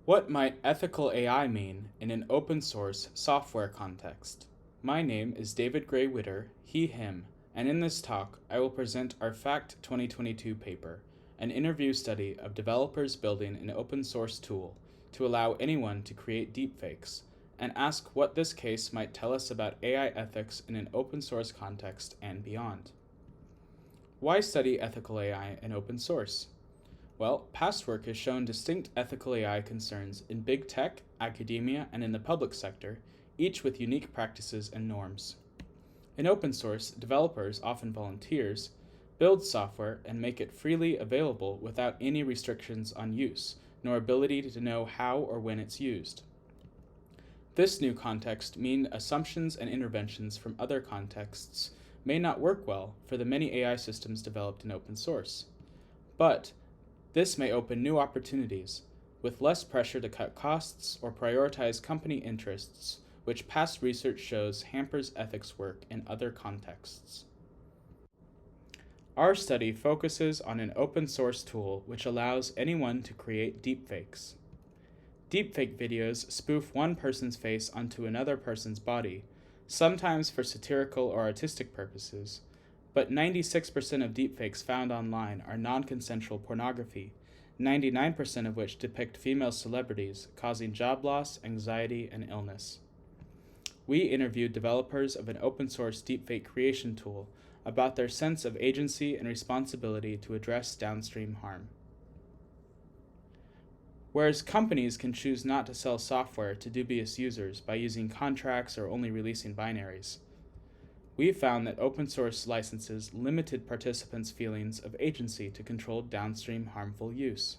What might ethical AI mean in an open source software context? My name is David Gray Widder, he, him, and in this talk I will present our FACT 2022 paper, an interview study of developers building an open source tool to allow anyone to create deepfakes, and ask what this case might tell us about AI ethics in an open source context and beyond. Why study ethical AI in open source? Well, past work has shown distinct ethical AI concerns in big tech, academia, and in the public sector, each with unique practices and norms. In open source, developers, often volunteers, build software and make it freely available without any restrictions on use, nor ability to know how or when it's used. This new context means assumptions and interventions from other contexts may not work well for the many AI systems developed in open source. But this may open new opportunities, with less pressure to cut costs or prioritize company interests, which past research shows hampers ethics work in other contexts. Our study focuses on an open source tool which allows anyone to create deepfakes. Deepfake videos spoof one person's face onto another person's body, sometimes for satirical or artistic purposes, but 96% of deepfakes found online are non-consensual pornography, 99% of which depict female celebrities, causing job loss, anxiety, and illness. We interviewed developers of an open-source deepfake creation tool about their sense of agency and responsibility to address downstream harm. Whereas companies can choose not to sell software to dubious users by using contracts or only releasing binaries, we found that open source licenses limited participants' feelings of agency to control downstream harmful use.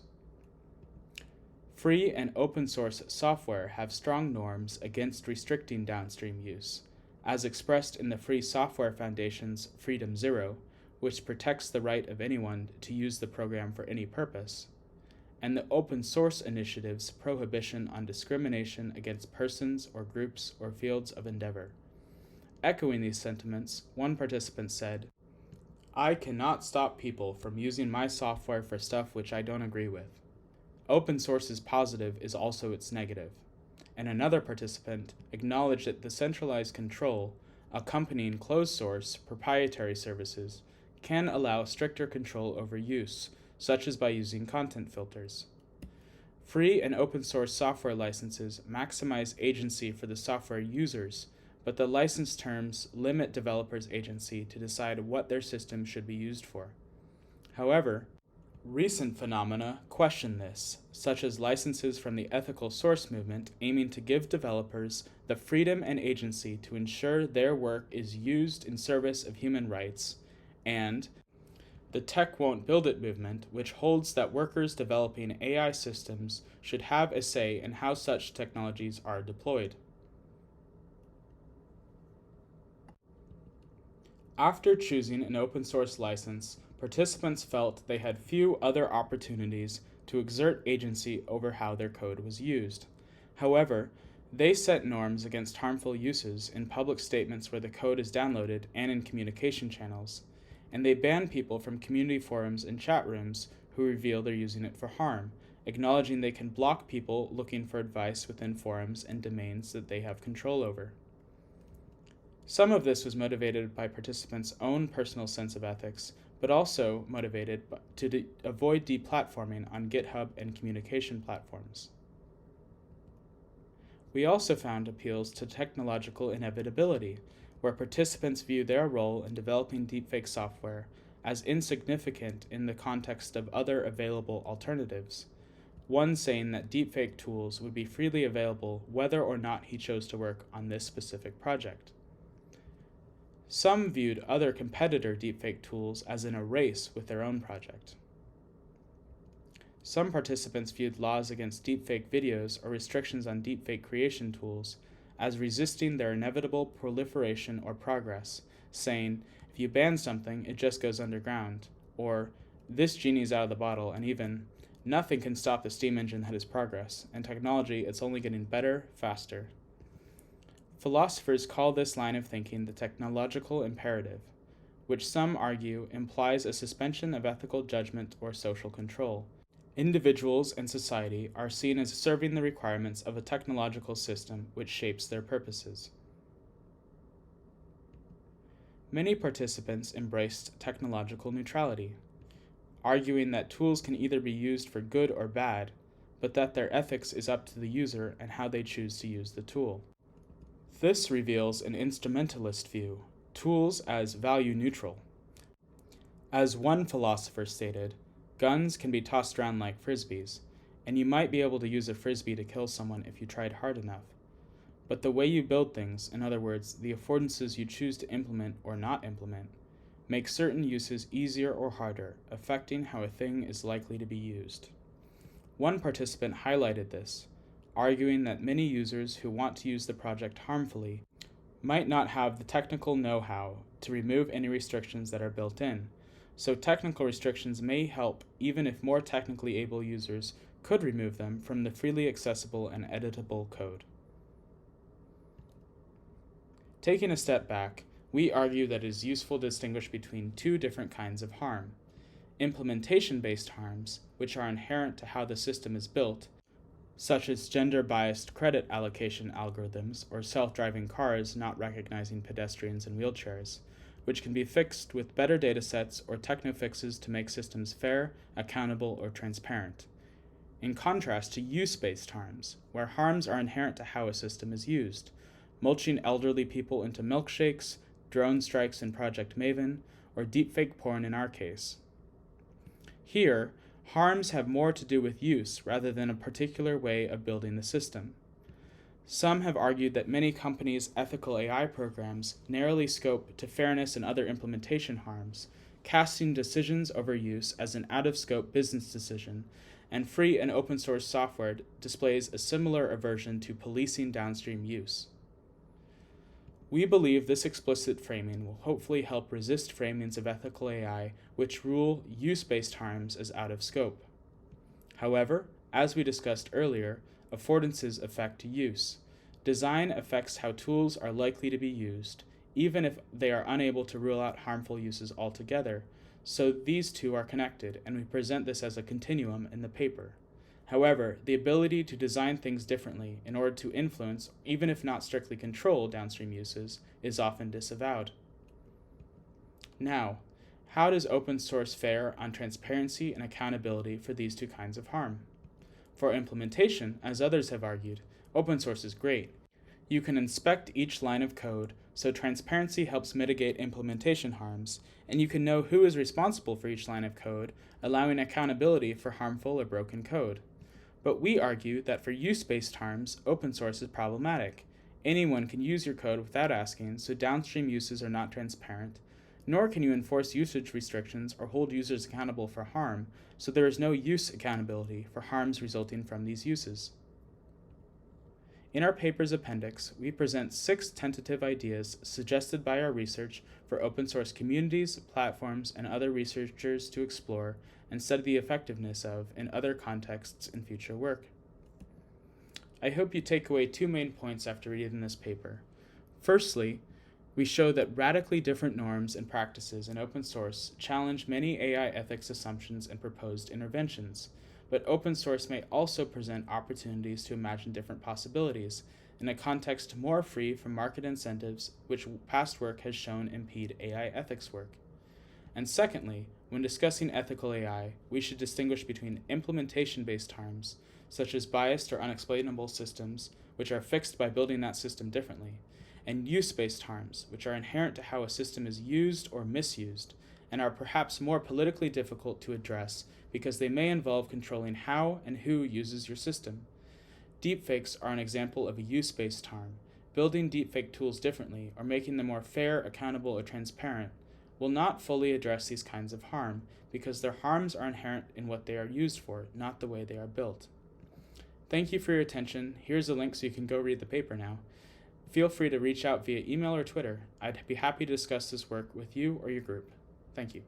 Free and open source software have strong norms against restricting downstream use, as expressed in the Free Software Foundation's Freedom Zero, which protects the right of anyone to use the program for any purpose, and the Open Source Initiative's prohibition on discrimination against persons or groups or fields of endeavor. Echoing these sentiments, one participant said, "I cannot stop people from using my software for stuff which I don't agree with. Open source's positive is also its negative." And another participant acknowledged that the centralized control accompanying closed source proprietary services can allow stricter control over use, such as by using content filters. Free and open source software licenses maximize agency for the software users, but the license terms limit developers' agency to decide what their system should be used for. However, recent phenomena question this, such as licenses from the ethical source movement aiming to give developers the freedom and agency to ensure their work is used in service of human rights, and the Tech Won't Build It movement, which holds that workers developing AI systems should have a say in how such technologies are deployed. After choosing an open source license, participants felt they had few other opportunities to exert agency over how their code was used. However, they set norms against harmful uses in public statements where the code is downloaded and in communication channels, and they ban people from community forums and chat rooms who reveal they're using it for harm, acknowledging they can block people looking for advice within forums and domains that they have control over. Some of this was motivated by participants' own personal sense of ethics, but also motivated to avoid deplatforming on GitHub and communication platforms. We also found appeals to technological inevitability, where participants view their role in developing deepfake software as insignificant in the context of other available alternatives, one saying that deepfake tools would be freely available whether or not he chose to work on this specific project. Some viewed other competitor deepfake tools as in a race with their own project. Some participants viewed laws against deepfake videos or restrictions on deepfake creation tools as resisting their inevitable proliferation or progress, saying, if you ban something, it just goes underground, or this genie's out of the bottle, and even, nothing can stop the steam engine that is progress, and technology, it's only getting better, faster. Philosophers call this line of thinking the technological imperative, which some argue implies a suspension of ethical judgment or social control, Individuals and society are seen as serving the requirements of a technological system which shapes their purposes. Many participants embraced technological neutrality, arguing that tools can either be used for good or bad, but that their ethics is up to the user and how they choose to use the tool. This reveals an instrumentalist view, tools as value neutral. As one philosopher stated, guns can be tossed around like frisbees, and you might be able to use a frisbee to kill someone if you tried hard enough. But the way you build things, in other words, the affordances you choose to implement or not implement, make certain uses easier or harder, affecting how a thing is likely to be used. One participant highlighted this, arguing that many users who want to use the project harmfully might not have the technical know-how to remove any restrictions that are built in, so technical restrictions may help even if more technically able users could remove them from the freely accessible and editable code. Taking a step back, we argue that it is useful to distinguish between two different kinds of harm: implementation-based harms, which are inherent to how the system is built, such as gender-biased credit allocation algorithms or self-driving cars not recognizing pedestrians and wheelchairs, which can be fixed with better datasets or techno-fixes to make systems fair, accountable, or transparent. In contrast to use-based harms, where harms are inherent to how a system is used, mulching elderly people into milkshakes, drone strikes in Project Maven, or deepfake porn in our case. Here, harms have more to do with use rather than a particular way of building the system. Some have argued that many companies' ethical AI programs narrowly scope to fairness and other implementation harms, casting decisions over use as an out-of-scope business decision, and free and open-source software displays a similar aversion to policing downstream use. We believe this explicit framing will hopefully help resist framings of ethical AI which rule use-based harms as out of scope. However, as we discussed earlier, affordances affect use. Design affects how tools are likely to be used, even if they are unable to rule out harmful uses altogether, so these two are connected, and we present this as a continuum in the paper. However, the ability to design things differently in order to influence, even if not strictly control, downstream uses is often disavowed. Now, how does open source fare on transparency and accountability for these two kinds of harm? For implementation, as others have argued, open source is great. You can inspect each line of code, so transparency helps mitigate implementation harms, and you can know who is responsible for each line of code, allowing accountability for harmful or broken code. But we argue that for use-based harms, open source is problematic. Anyone can use your code without asking, so downstream uses are not transparent, nor can you enforce usage restrictions or hold users accountable for harm, so there is no use accountability for harms resulting from these uses. In our paper's appendix, we present 6 tentative ideas suggested by our research for open source communities, platforms, and other researchers to explore and study the effectiveness of in other contexts in future work. I hope you take away 2 main points after reading this paper. Firstly, we show that radically different norms and practices in open source challenge many AI ethics assumptions and proposed interventions, but open source may also present opportunities to imagine different possibilities in a context more free from market incentives, which past work has shown impede AI ethics work. And secondly, when discussing ethical AI, we should distinguish between implementation-based harms, such as biased or unexplainable systems, which are fixed by building that system differently, and use-based harms, which are inherent to how a system is used or misused, and are perhaps more politically difficult to address because they may involve controlling how and who uses your system. Deepfakes are an example of a use-based harm. Building deepfake tools differently, or making them more fair, accountable, or transparent, will not fully address these kinds of harm because their harms are inherent in what they are used for, not the way they are built. Thank you for your attention. Here's a link so you can go read the paper now. Feel free to reach out via email or Twitter. I'd be happy to discuss this work with you or your group. Thank you.